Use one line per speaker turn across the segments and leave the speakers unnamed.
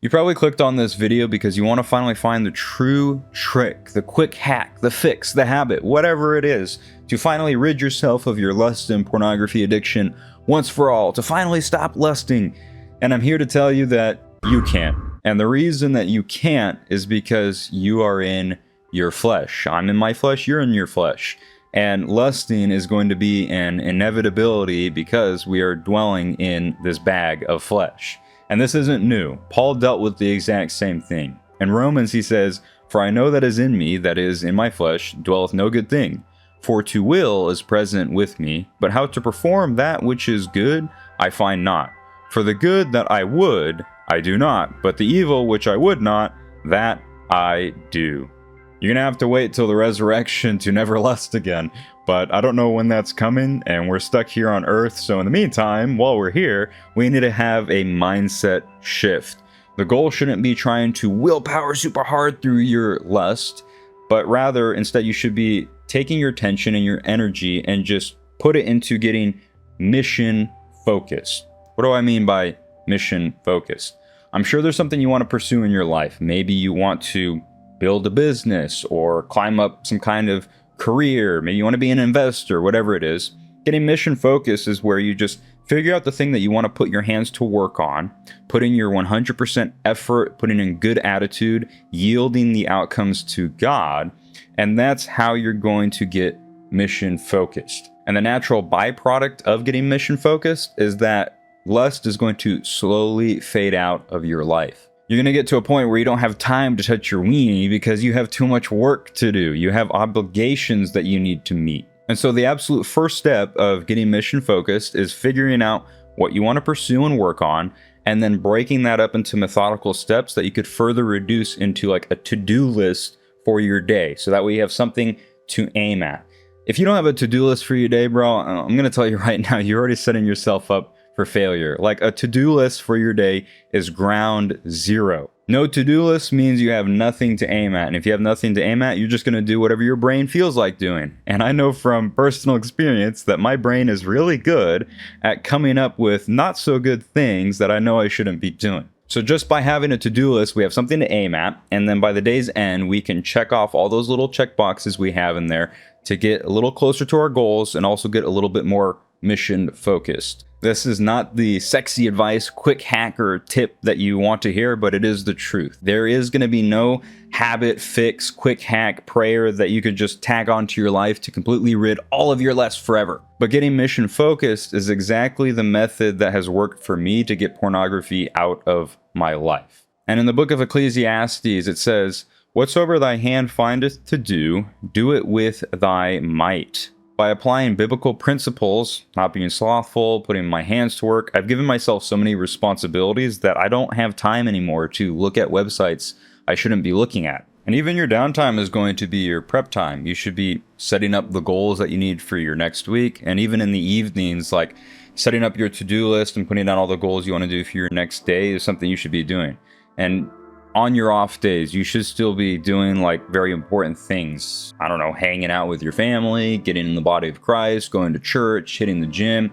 You probably clicked on this video because you want to finally find the true trick, the quick hack, the fix, the habit, whatever it is, to finally rid yourself of your lust and pornography addiction once for all, to finally stop lusting. And I'm here to tell you that you can't. And the reason that you can't is because you are in your flesh. I'm in my flesh, you're in your flesh. And lusting is going to be an inevitability because we are dwelling in this bag of flesh. And this isn't new. Paul dealt with the exact same thing. In Romans he says, "For I know that is in me, that is, in my flesh, dwelleth no good thing. For to will is present with me, but how to perform that which is good I find not. For the good that I would, I do not, but the evil which I would not, that I do." You're gonna have to wait till the resurrection to never lust again, but I don't know when that's coming, and we're stuck here on Earth, so in the meantime, while we're here, we need to have a mindset shift. The goal shouldn't be trying to willpower super hard through your lust, but rather, instead, you should be taking your attention and your energy and just put it into getting mission focused. What do I mean by mission focused? I'm sure there's something you want to pursue in your life. Maybe you want to build a business or climb up some kind of career. Maybe you want to be an investor, whatever it is. Getting mission focused is where you just figure out the thing that you want to put your hands to work on, putting your 100% effort, putting in good attitude, yielding the outcomes to God. And that's how you're going to get mission focused. And the natural byproduct of getting mission focused is that lust is going to slowly fade out of your life. You're going to get to a point where you don't have time to touch your weenie because you have too much work to do. You have obligations that you need to meet. And so the absolute first step of getting mission focused is figuring out what you want to pursue and work on, and then breaking that up into methodical steps that you could further reduce into like a to-do list for your day. So that way you have something to aim at. If you don't have a to-do list for your day, bro, I'm going to tell you right now, you're already setting yourself up for failure. Like a to-do list for your day is ground zero. No to-do list means you have nothing to aim at. And if you have nothing to aim at, you're just going to do whatever your brain feels like doing. And I know from personal experience that my brain is really good at coming up with not so good things that I know I shouldn't be doing. So just by having a to-do list, we have something to aim at. And then by the day's end, we can check off all those little check boxes we have in there to get a little closer to our goals and also get a little bit more mission focused. This is not the sexy advice, quick hack or tip that you want to hear, but it is the truth. There is going to be no habit, fix, quick hack, prayer that you could just tag onto your life to completely rid all of your lust forever. But getting mission focused is exactly the method that has worked for me to get pornography out of my life. And in the book of Ecclesiastes, it says, "Whatsoever thy hand findeth to do, do it with thy might." By applying biblical principles, not being slothful, putting my hands to work, I've given myself so many responsibilities that I don't have time anymore to look at websites I shouldn't be looking at. And even your downtime is going to be your prep time. You should be setting up the goals that you need for your next week. And even in the evenings, like setting up your to-do list and putting down all the goals you want to do for your next day is something you should be doing. And on your off days, you should still be doing like very important things. I don't know, hanging out with your family, getting in the body of Christ, going to church, hitting the gym.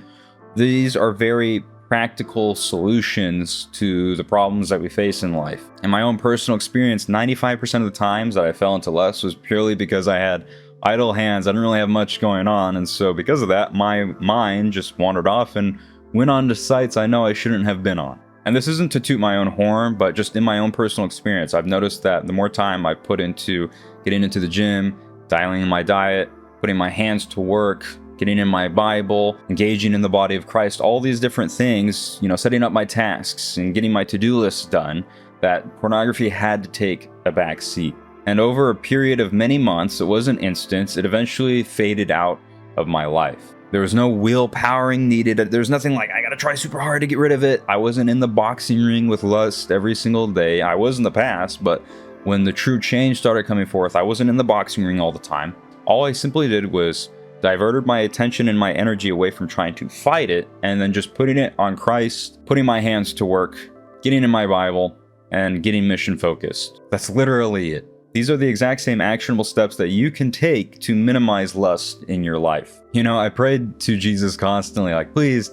These are very practical solutions to the problems that we face in life. In my own personal experience, 95% of the times that I fell into lust was purely because I had idle hands. I didn't really have much going on. And so because of that, my mind just wandered off and went on to sites I know I shouldn't have been on. And this isn't to toot my own horn, but just in my own personal experience, I've noticed that the more time I put into getting into the gym, dialing in my diet, putting my hands to work, getting in my Bible, engaging in the body of Christ, all these different things, setting up my tasks and getting my to-do list done, that pornography had to take a back seat. And over a period of many months, it wasn't instant, it eventually faded out of my life. There was no willpowering needed. There's nothing like, I gotta try super hard to get rid of it. I wasn't in the boxing ring with lust every single day. I was in the past, but when the true change started coming forth, I wasn't in the boxing ring all the time. All I simply did was diverted my attention and my energy away from trying to fight it, and then just putting it on Christ, putting my hands to work, getting in my Bible, and getting mission focused. That's literally it. These are the exact same actionable steps that you can take to minimize lust in your life. I prayed to Jesus constantly, like, please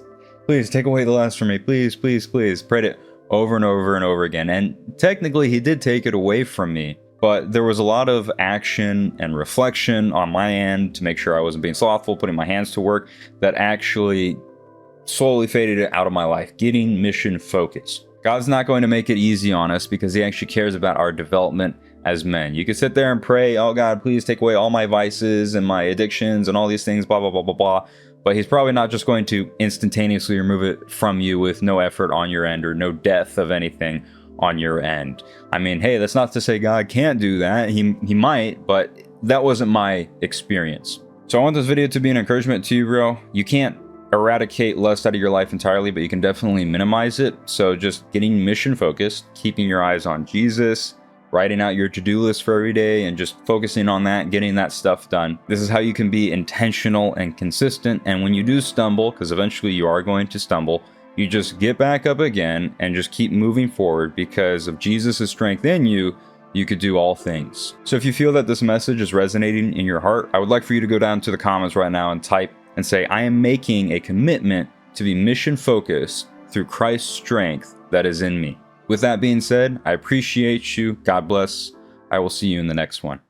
take away the lust from me. Please, please, please. Prayed it over and over and over again. And technically, he did take it away from me, but there was a lot of action and reflection on my end to make sure I wasn't being slothful, putting my hands to work, that actually slowly faded it out of my life, getting mission focused. God's not going to make it easy on us because he actually cares about our development as men. You can sit there and pray, oh God, please take away all my vices and my addictions and all these things, blah, blah, blah, blah, blah. But he's probably not just going to instantaneously remove it from you with no effort on your end or no death of anything on your end. I mean, hey, that's not to say God can't do that. He might, but that wasn't my experience. So I want this video to be an encouragement to you, bro. You can't eradicate lust out of your life entirely, but you can definitely minimize it. So just getting mission focused, keeping your eyes on Jesus, writing out your to-do list for every day and just focusing on that, getting that stuff done. This is how you can be intentional and consistent. And when you do stumble, because eventually you are going to stumble, you just get back up again and just keep moving forward, because of Jesus' strength in you, you could do all things. So if you feel that this message is resonating in your heart, I would like for you to go down to the comments right now and type and say, I am making a commitment to be mission focused through Christ's strength that is in me. With that being said, I appreciate you. God bless. I will see you in the next one.